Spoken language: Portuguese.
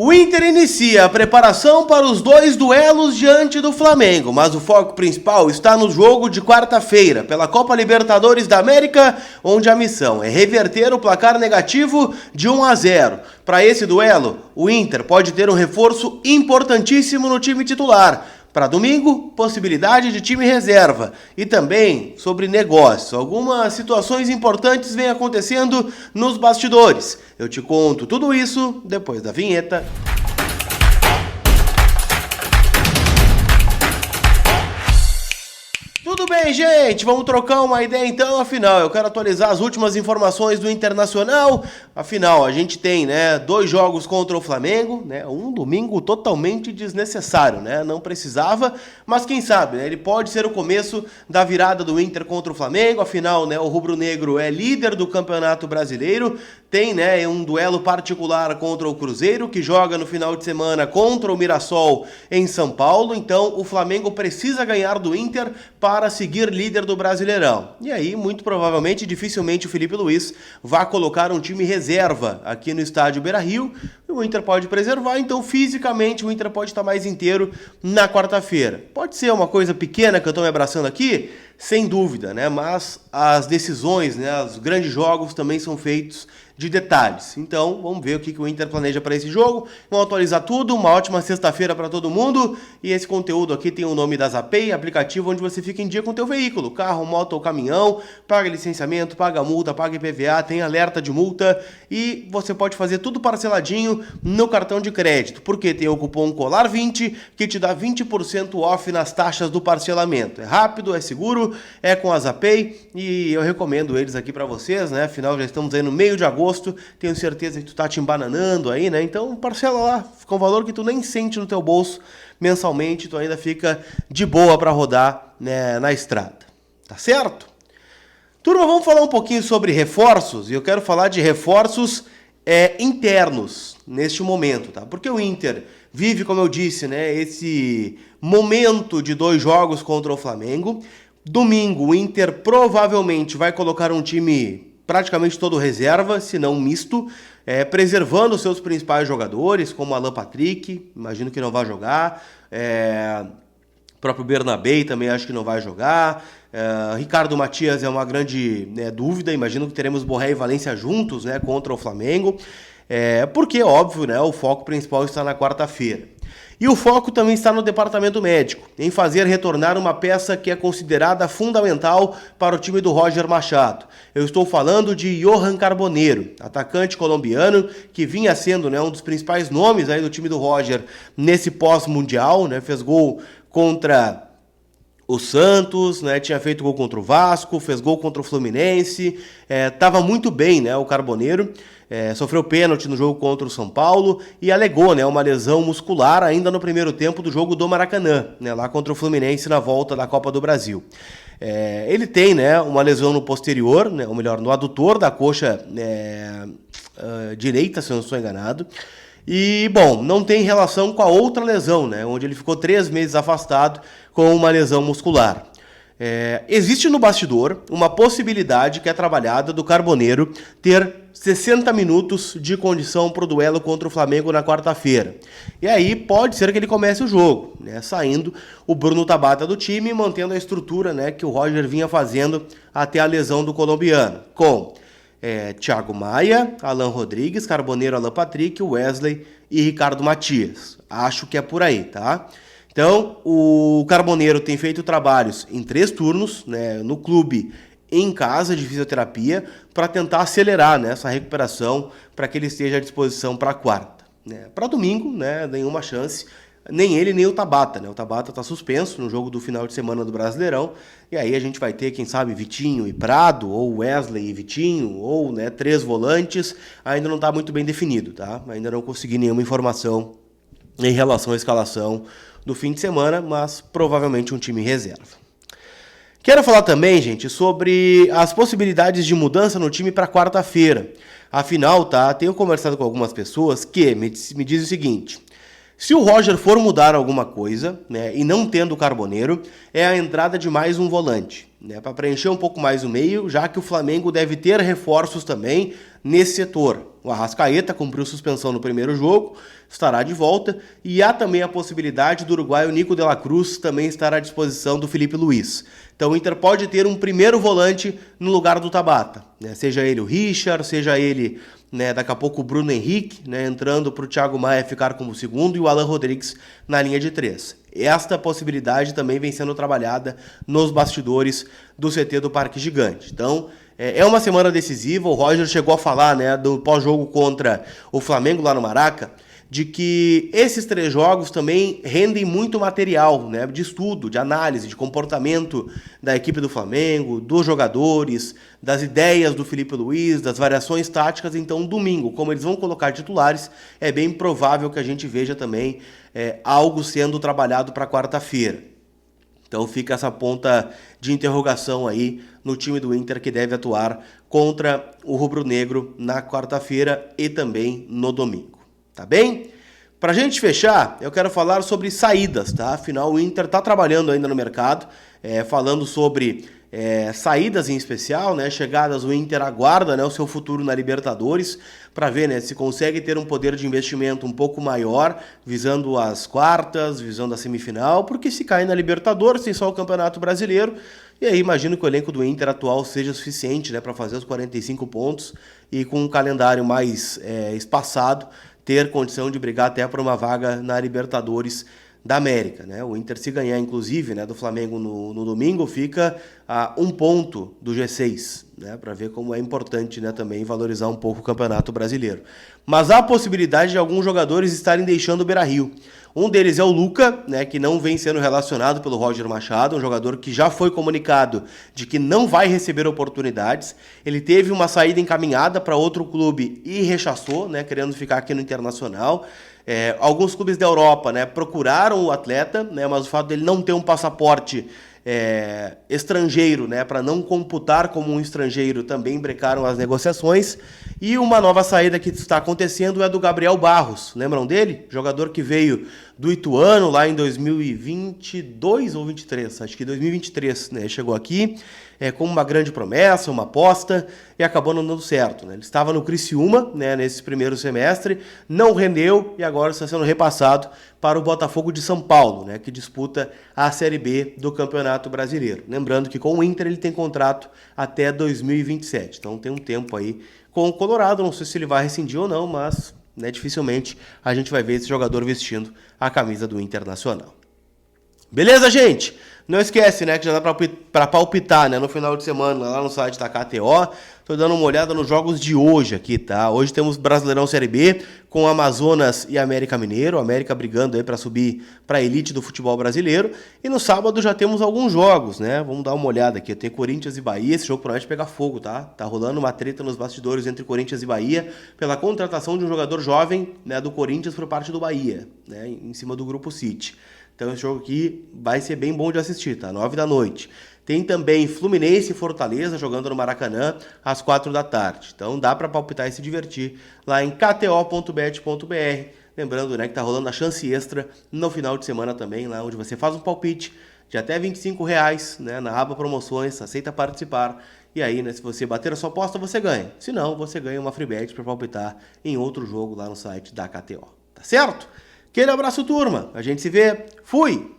O Inter inicia a preparação para os dois duelos diante do Flamengo, mas o foco principal está no jogo de quarta-feira, pela Copa Libertadores da América, onde a missão é reverter o placar negativo de 1-0. Para esse duelo, o Inter pode ter um reforço importantíssimo no time titular. Para domingo, possibilidade de time reserva. E também sobre negócio. Algumas situações importantes vêm acontecendo nos bastidores. Eu te conto tudo isso depois da vinheta. Tudo bem, gente? Vamos trocar uma ideia então, afinal, eu quero atualizar as últimas informações do Internacional. Afinal, a gente tem, 2 jogos contra o Flamengo, um domingo totalmente desnecessário, Não precisava, mas quem sabe, Ele pode ser o começo da virada do Inter contra o Flamengo. Afinal, o rubro-negro é líder do Campeonato Brasileiro, tem, um duelo particular contra o Cruzeiro, que joga no final de semana contra o Mirassol em São Paulo. Então, o Flamengo precisa ganhar do Inter para seguir líder do Brasileirão. E aí, muito provavelmente, dificilmente o Felipe Luiz vai colocar um time reserva aqui no estádio Beira-Rio. O Inter pode preservar, então fisicamente o Inter pode estar mais inteiro na quarta-feira. Pode ser uma coisa pequena que eu estou me abraçando aqui, sem dúvida, mas as decisões, os grandes jogos também são feitos de detalhes. Então, vamos ver o que o Inter planeja para esse jogo. Vamos atualizar tudo. Uma ótima sexta-feira para todo mundo. E esse conteúdo aqui tem o nome da Zapay, aplicativo onde você fica em dia com o teu veículo, carro, moto ou caminhão, paga licenciamento, paga multa, paga IPVA, tem alerta de multa e você pode fazer tudo parceladinho no cartão de crédito, porque tem o cupom COLAR20 que te dá 20% off nas taxas do parcelamento. É rápido, é seguro, é com a Zapay e eu recomendo eles aqui para vocês, Afinal, já estamos aí no meio de agosto. Tenho certeza que tu tá te embananando aí, Então parcela lá, fica um valor que tu nem sente no teu bolso mensalmente, tu ainda fica de boa para rodar, na estrada. Tá certo? Turma, vamos falar um pouquinho sobre reforços, e eu quero falar de reforços internos neste momento, tá? Porque o Inter vive, como eu disse, esse momento de 2 jogos contra o Flamengo. Domingo, o Inter provavelmente vai colocar um time praticamente todo reserva, se não misto, preservando os seus principais jogadores, como Alan Patrick, imagino que não vai jogar, o próprio Bernabé também acho que não vai jogar, Ricardo Matias é uma grande dúvida, imagino que teremos Borré e Valência juntos contra o Flamengo, porque, óbvio, o foco principal está na quarta-feira. E o foco também está no departamento médico, em fazer retornar uma peça que é considerada fundamental para o time do Roger Machado. Eu estou falando de Johan Carboneiro, atacante colombiano, que vinha sendo um dos principais nomes aí do time do Roger nesse pós-mundial, fez gol contra o Santos, tinha feito gol contra o Vasco, fez gol contra o Fluminense, estava muito bem, o Carboneiro, sofreu pênalti no jogo contra o São Paulo e alegou, uma lesão muscular ainda no primeiro tempo do jogo do Maracanã, lá contra o Fluminense na volta da Copa do Brasil. Ele tem, uma lesão no posterior, ou melhor, no adutor da coxa direita, se eu não estou enganado. E, bom, não tem relação com a outra lesão, onde ele ficou 3 meses afastado com uma lesão muscular. Existe no bastidor uma possibilidade que é trabalhada do Carboneiro ter 60 minutos de condição para o duelo contra o Flamengo na quarta-feira. E aí pode ser que ele comece o jogo, saindo o Bruno Tabata do time, mantendo a estrutura que o Roger vinha fazendo até a lesão do colombiano, com Thiago Maia, Alan Rodrigues, Carboneiro, Alan Patrick, Wesley e Ricardo Matias. Acho que é por aí, tá? Então, o Carboneiro tem feito trabalhos em 3 turnos, no clube, em casa de fisioterapia, para tentar acelerar essa recuperação, para que ele esteja à disposição para a quarta. Para domingo, nenhuma chance, nem ele nem o Tabata. O Tabata está suspenso no jogo do final de semana do Brasileirão, e aí a gente vai ter, quem sabe, Vitinho e Prado, ou Wesley e Vitinho, ou 3 volantes, ainda não está muito bem definido, tá? Ainda não consegui nenhuma informação em relação à escalação do fim de semana, mas provavelmente um time reserva. Quero falar também, gente, sobre as possibilidades de mudança no time para quarta-feira. Afinal, tenho conversado com algumas pessoas que me dizem o seguinte: se o Roger for mudar alguma coisa, e não tendo o Carboneiro, é a entrada de mais um volante, para preencher um pouco mais o meio, já que o Flamengo deve ter reforços também nesse setor. O Arrascaeta cumpriu suspensão no primeiro jogo, estará de volta, e há também a possibilidade do uruguaio Nico de la Cruz também estar à disposição do Felipe Luiz. Então o Inter pode ter um primeiro volante no lugar do Tabata, né? Seja ele o Richard, seja ele, né, daqui a pouco o Bruno Henrique, né, entrando para o Thiago Maia ficar como segundo e o Alan Rodrigues na linha de 3. Esta possibilidade também vem sendo trabalhada nos bastidores do CT do Parque Gigante. Então, é uma semana decisiva. O Roger chegou a falar, né, do pós-jogo contra o Flamengo lá no Maraca, de que esses 3 jogos também rendem muito material, né, de estudo, de análise, de comportamento da equipe do Flamengo, dos jogadores, das ideias do Felipe Luiz, das variações táticas. Então, domingo, como eles vão colocar titulares, é bem provável que a gente veja também algo sendo trabalhado para quarta-feira. Então fica essa ponta de interrogação aí no time do Inter, que deve atuar contra o rubro-negro na quarta-feira e também no domingo. Tá bem? Pra gente fechar, eu quero falar sobre saídas, tá? Afinal, o Inter tá trabalhando ainda no mercado, falando sobre saídas em especial, né? Chegadas, o Inter aguarda, né, o seu futuro na Libertadores para ver, né, se consegue ter um poder de investimento um pouco maior, visando as quartas, visando a semifinal, porque se cair na Libertadores tem só o Campeonato Brasileiro, e aí imagino que o elenco do Inter atual seja suficiente, né, para fazer os 45 pontos e com um calendário mais espaçado, ter condição de brigar até por uma vaga na Libertadores da América, né? O Inter, se ganhar, inclusive, né, do Flamengo no domingo, fica a 1 ponto do G6, né? Para ver como é importante, né, também valorizar um pouco o Campeonato Brasileiro. Mas há a possibilidade de alguns jogadores estarem deixando o Beira-Rio. Um deles é o Luca, né, que não vem sendo relacionado pelo Roger Machado, um jogador que já foi comunicado de que não vai receber oportunidades. Ele teve uma saída encaminhada para outro clube e rechaçou, né, querendo ficar aqui no Internacional. Alguns clubes da Europa, né, procuraram o atleta, né, mas o fato dele não ter um passaporte estrangeiro, né, para não computar como um estrangeiro, também brecaram as negociações. E uma nova saída que está acontecendo é do Gabriel Barros, lembram dele? Jogador que veio do Ituano lá em 2022 ou 2023, acho que 2023, né, chegou aqui com uma grande promessa, uma aposta, e acabou não dando certo, né? Ele estava no Criciúma, né, nesse primeiro semestre, não rendeu e agora está sendo repassado para o Botafogo de São Paulo, né, que disputa a Série B do Campeonato Brasileiro. Lembrando que com o Inter ele tem contrato até 2027, então tem um tempo aí com o Colorado, não sei se ele vai rescindir ou não, mas, né, dificilmente a gente vai ver esse jogador vestindo a camisa do Internacional. Beleza, gente? Não esquece, né, que já dá para palpitar, né, no final de semana lá no site da KTO. Tô dando uma olhada nos jogos de hoje aqui, tá? Hoje temos Brasileirão Série B com Amazonas e América Mineiro, América brigando aí para subir para a elite do futebol brasileiro. E no sábado já temos alguns jogos, né? Vamos dar uma olhada aqui. Tem Corinthians e Bahia, esse jogo promete pegar fogo, tá? Tá rolando uma treta nos bastidores entre Corinthians e Bahia pela contratação de um jogador jovem, né, do Corinthians por parte do Bahia, né, em cima do Grupo City. Então esse jogo aqui vai ser bem bom de assistir, tá? 9 da noite. Tem também Fluminense e Fortaleza jogando no Maracanã às 4 da tarde. Então dá para palpitar e se divertir lá em kto.bet.br. Lembrando, né, que tá rolando a chance extra no final de semana também, lá onde você faz um palpite de até R$25, né, na aba promoções, aceita participar. E aí, né, se você bater a sua aposta, você ganha. Se não, você ganha uma free bet para palpitar em outro jogo lá no site da KTO. Tá certo? Aquele abraço, turma. A gente se vê. Fui!